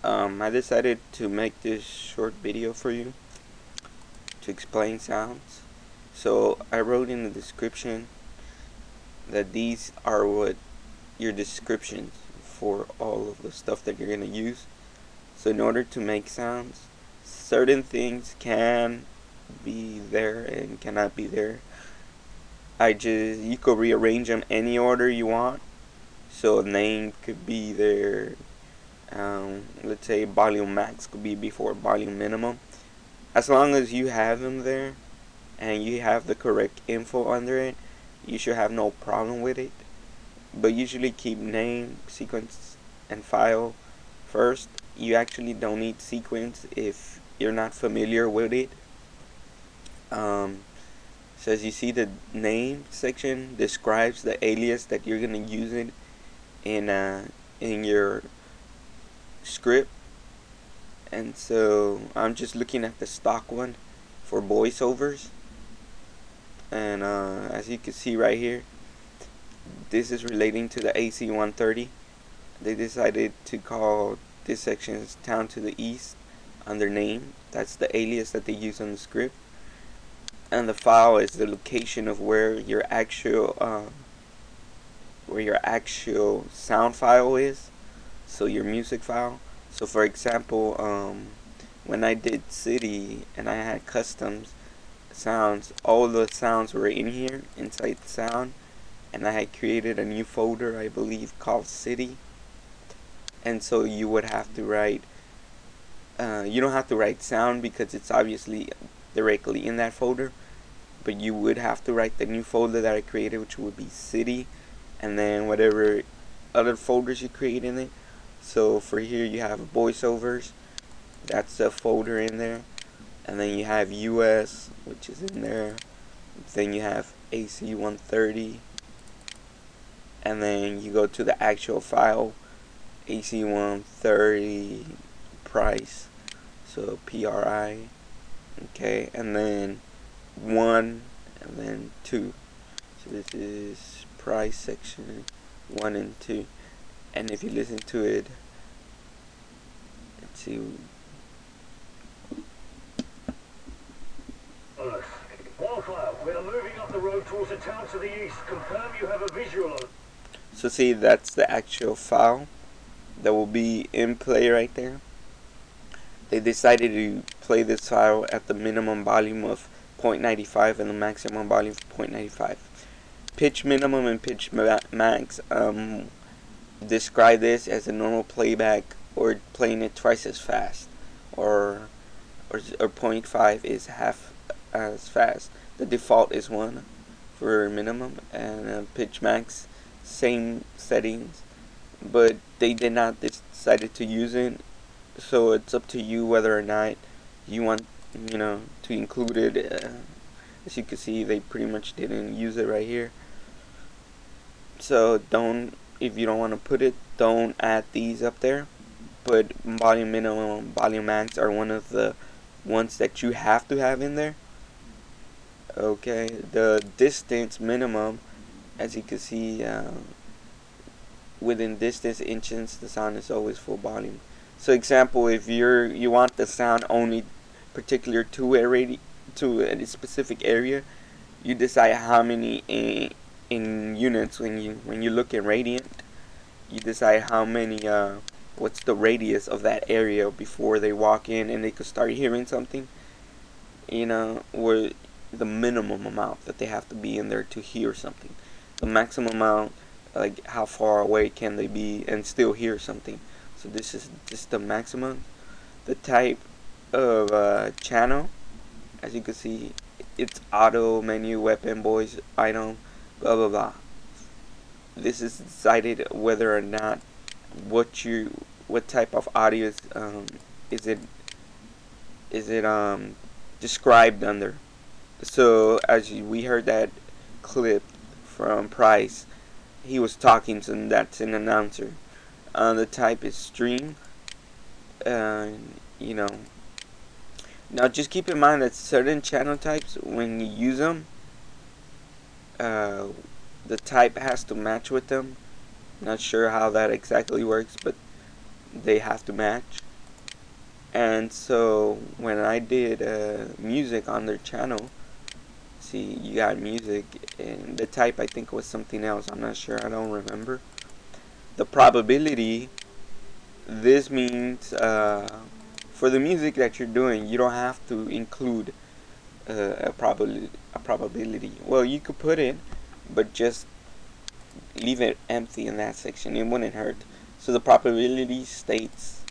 I decided to make this short video for you to explain sounds. So I wrote in the description that these are what your descriptions for all of the stuff that you're going to use. So in order to make sounds, certain things can be there and cannot be there. You could rearrange them any order you want. So a name could be there. Let's say volume max could be before volume minimum. As long as you have them there and you have the correct info under it, you should have no problem with it. But usually keep name, sequence, and file first. You actually don't need sequence if you're not familiar with it. So as you see, the name section describes the alias that you're gonna use it in your script. And so I'm just looking at the stock one for voiceovers, and as you can see right here, this is relating to the AC-130. They decided to call this section Town to the East under name. That's the alias that they use on the script. And the file is the location of where your actual sound file is. So your music file. So for example, when I did city and I had customs sounds, all the sounds were in here inside the sound, and I had created a new folder, I believe, called city. And so you would have to write, you don't have to write sound because it's obviously directly in that folder, but you would have to write the new folder that I created, which would be city, and then whatever other folders you create in it. So for here you have voiceovers, that's a folder in there, and then you have US, which is in there, then you have AC-130, and then you go to the actual file, AC-130 price, so PRI, okay, and then 1 and then 2. So this is price section 1 and 2. And if you listen to it, let's see. Wildfire, we are moving up the road towards a town to the east. Confirm you have a visual on. So see, that's the actual file that will be in play right there. They decided to play this file at the minimum volume of 0.95 and the maximum volume of 0.95. Pitch minimum and pitch max describe this as a normal playback or playing it twice as fast, or 0.5 is half as fast. The default is 1 for minimum, and pitch max, same settings, but they did not decided to use it. So it's up to you whether or not you want, to include it. As you can see, they pretty much didn't use it right here. So if you don't want to put it, don't add these up there. But volume minimum, volume max are one of the ones that you have to have in there. Okay, the distance minimum, as you can see, within distance inches, the sound is always full volume. So example, if you want the sound only particular to a specific area, you decide how many in units. When you look at radiant, you decide how many what's the radius of that area before they walk in and they could start hearing something, where the minimum amount that they have to be in there to hear something, the maximum amount, like how far away can they be and still hear something. So this is just the maximum. The type of channel, as you can see, it's auto, menu, weapon, voice, item, blah blah blah. This is decided whether or not what type of audio is it described under. So as we heard that clip from Price, he was talking, so that's an announcer. The type is stream. Now just keep in mind that certain channel types, when you use them, the type has to match with them. Not sure how that exactly works, but they have to match. And so when I did music on their channel, see, you got music, and the type I think was something else. I'm not sure. I don't remember. The probability. This means for the music that you're doing, you don't have to include a probability. Well, you could put it, but just leave it empty in that section. It wouldn't hurt. So the probability states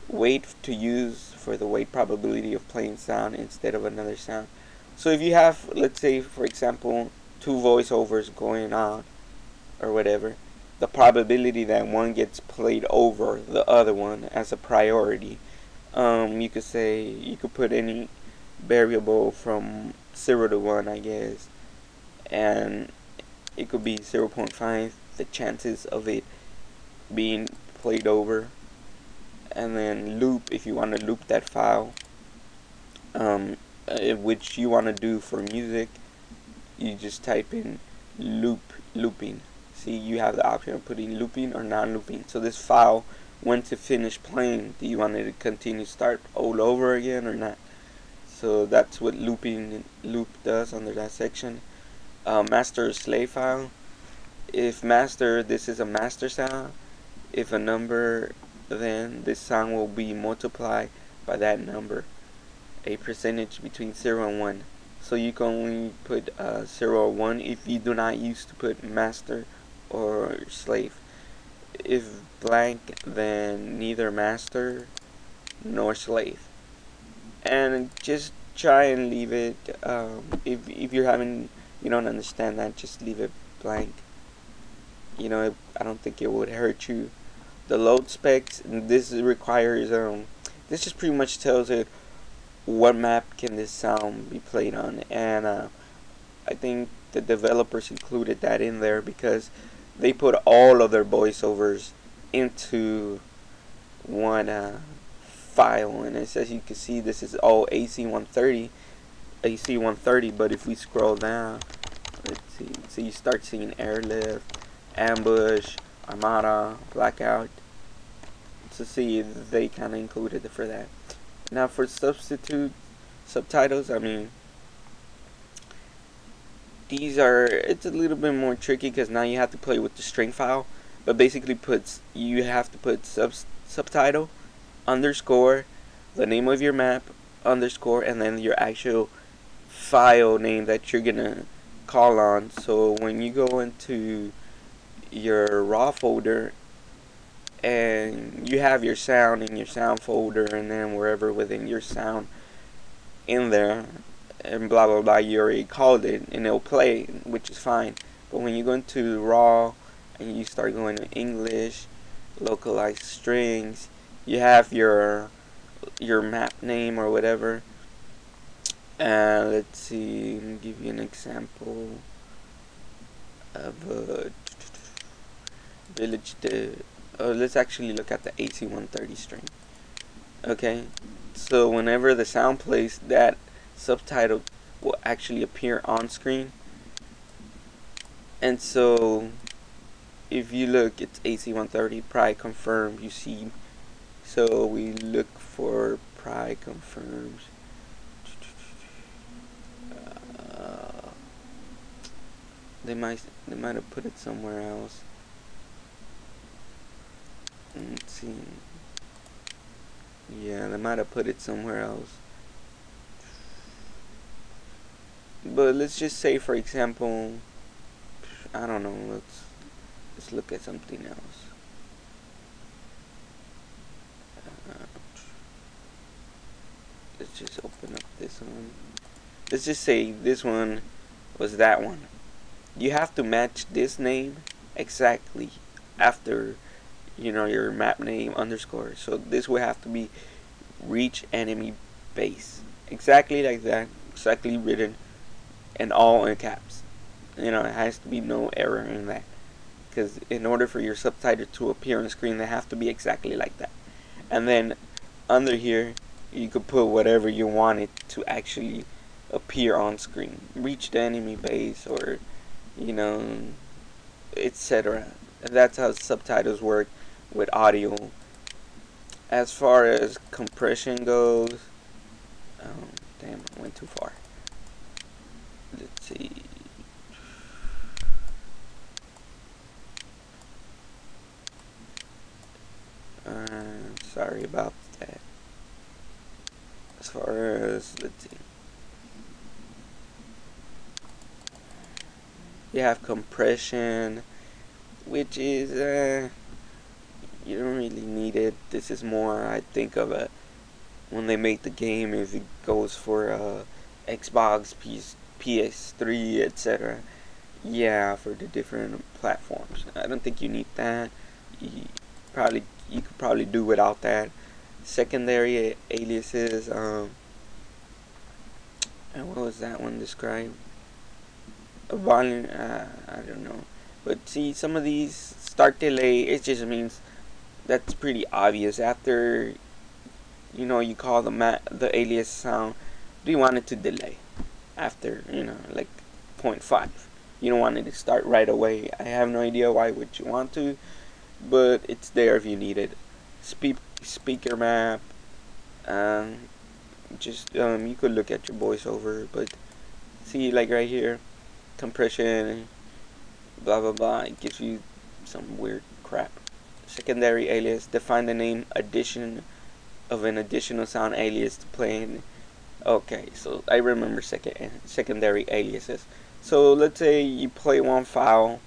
wait to use for the wait probability of playing sound instead of another sound. So if you have, let's say, for example, two voiceovers going on or whatever, the probability that one gets played over the other one as a priority, you could say, you could put any variable from 0 to 1, I guess, and it could be 0.5, the chances of it being played over, and then loop if you want to loop that file, which you want to do for music. You just type in looping. See, you have the option of putting looping or non-looping. So this file, once it finished playing, do you want it to continue start all over again or not? So that's what loop does under that section. Master slave file. If master, this is a master sound. If a number, then this sound will be multiplied by that number, a percentage between 0 and 1. So you can only put 0 or 1 if you do not use to put master or slave. If blank, then neither master nor slave. And just try and leave it, if you're having, you don't understand that, just leave it blank. I don't think it would hurt you. The load specs, this requires, this just pretty much tells it what map can this sound be played on, and I think the developers included that in there because they put all of their voiceovers into one file, and as you can see, this is all AC130, but if we scroll down, let's see, so you start seeing airlift, ambush, armada, blackout. So see, they kind of included it for that. Now for subtitles, I mean, it's a little bit more tricky because now you have to play with the string file, but basically you have to put subtitle underscore the name of your map underscore and then your actual file name that you're gonna call on. So when you go into your raw folder and you have your sound in your sound folder, and then wherever within your sound in there, and blah blah blah, you already called it and it'll play, which is fine. But when you go into raw and you start going to English, localized strings, you have your map name or whatever. And let's see, let me give you an example of a village. Let's actually look at the AC130 string. Okay, so whenever the sound plays, that subtitle will actually appear on screen. And so if you look, it's AC130 pry confirmed, you see. So we look for pry confirms. They might have put it somewhere else. Let's see. Yeah, they might have put it somewhere else. But let's just say, for example, I don't know. Let's look at something else. Let's just open up this one. Let's just say this one was that one. You have to match this name exactly after, your map name underscore. So this will have to be reach enemy base, exactly like that, exactly written, and all in caps. It has to be no error in that, because in order for your subtitle to appear on the screen, they have to be exactly like that. And then under here, you could put whatever you want it to actually appear on screen, reach the enemy base, or etc. That's how subtitles work with audio. As far as compression goes, damn, I went too far. Let's see. Sorry about that. As far as, let's see, you have compression, which is you don't really need it. This is more, I think, of a when they make the game, if it goes for Xbox, PS3, etc. Yeah, for the different platforms. I don't think you need that. You you could probably do without that. Secondary aliases. And what was that one described? A volume. I don't know. But see, some of these start delay. It just means that's pretty obvious. After you call the alias sound, do you want it to delay after like 0.5? You don't want it to start right away. I have no idea why would you want to, but it's there if you need it. Speaker map. Um, just you could look at your voiceover, but see, like right here, compression, blah blah blah. It gives you some weird crap. Secondary alias. Define the name addition of an additional sound alias to play. Okay, so I remember secondary aliases. So let's say you play one file,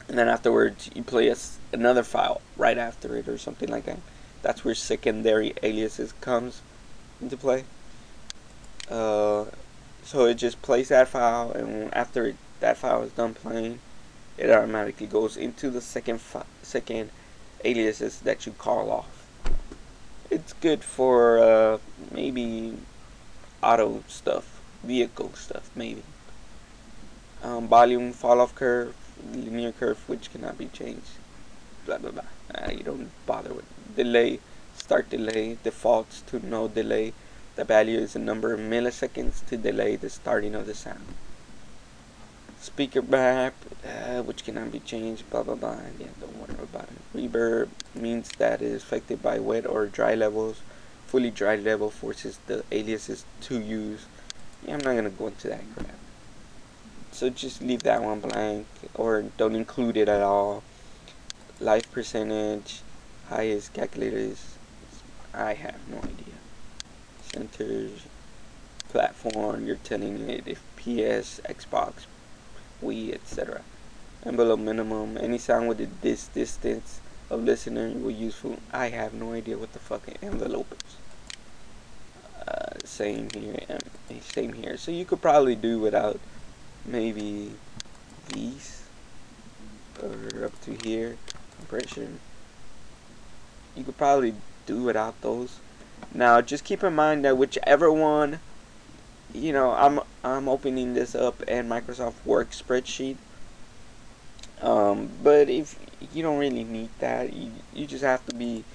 and then afterwards you play another file right after it, or something like that. That's where secondary aliases comes into play. So it just plays that file, and after that file is done playing, it automatically goes into the second aliases that you call off. It's good for maybe auto stuff, vehicle stuff, maybe. Volume fall off curve, linear curve, which cannot be changed. Blah blah blah. You don't bother with delay. Start delay defaults to no delay. The value is a number of milliseconds to delay the starting of the sound. Speaker map, which cannot be changed. Blah blah blah. Yeah, don't worry about it. Reverb means that it is affected by wet or dry levels. Fully dry level forces the aliases to use. Yeah, I'm not gonna go into that crap. So just leave that one blank, or don't include it at all. Life percentage, highest calculators, I have no idea. Centers, platform, you're telling it if PS, Xbox, Wii, etc. Envelope minimum, any sound with this distance of listening will useful. I have no idea what the fucking envelope is. Same here. So you could probably do without maybe these, or up to here, compression. You could probably do without those. Now just keep in mind that whichever one, I'm opening this up in Microsoft Word spreadsheet. But if you don't really need that, you just have to be.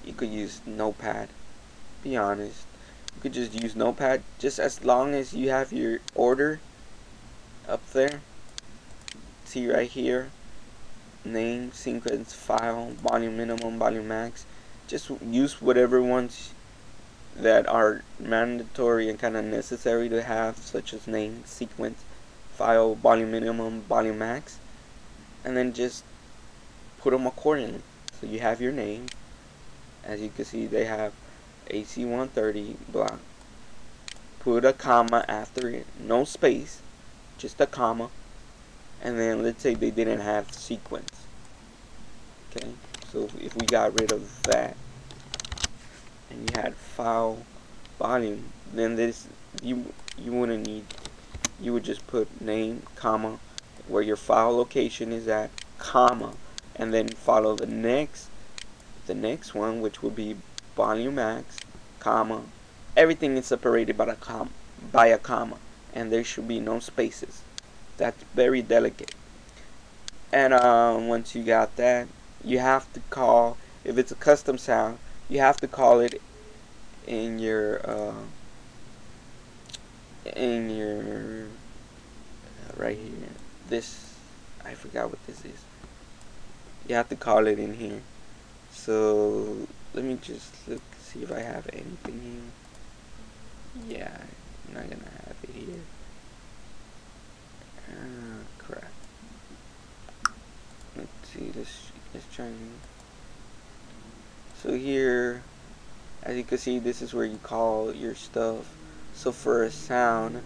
You could use Notepad. Be honest. You could just use Notepad, just as long as you have your order up there. See right here, name, sequence, file, volume minimum, volume max. Just use whatever ones that are mandatory and kind of necessary to have, such as name, sequence, file, volume minimum, volume max, and then just put them accordingly. So you have your name. As you can see, they have AC130 block. Put a comma after it, no space, just a comma. And then let's say they didn't have sequence. Okay, so if we got rid of that, and you had file, volume, then this you wouldn't need. You would just put name, comma, where your file location is at, comma, and then follow the next one, which would be volume max, comma. Everything is separated by a comma, and there should be no spaces. That's very delicate. And once you got that, you have to call, if it's a custom sound, you have to call it in your right here. This, I forgot what this is. You have to call it in here. So let me just look, see if I have anything here. Yeah, I'm not gonna have it here. Crap. Let's see, let's try and... So here, as you can see, this is where you call your stuff. So for a sound,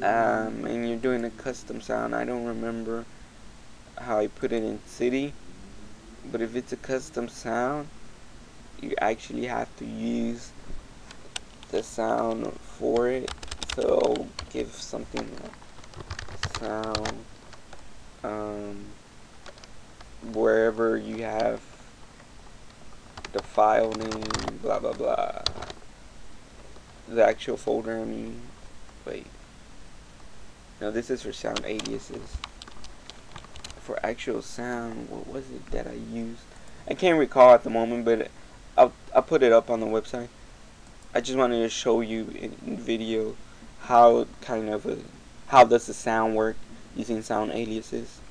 and you're doing a custom sound, I don't remember how I put it in city, but if it's a custom sound, you actually have to use the sound for it. So I'll give something like sound, wherever you have the file name, blah blah blah, the actual folder, I mean, wait, no, this is for sound aliases. For actual sound, what was it that I used? I can't recall at the moment, but I'll put it up on the website. I just wanted to show you in video how how does the sound work using sound aliases.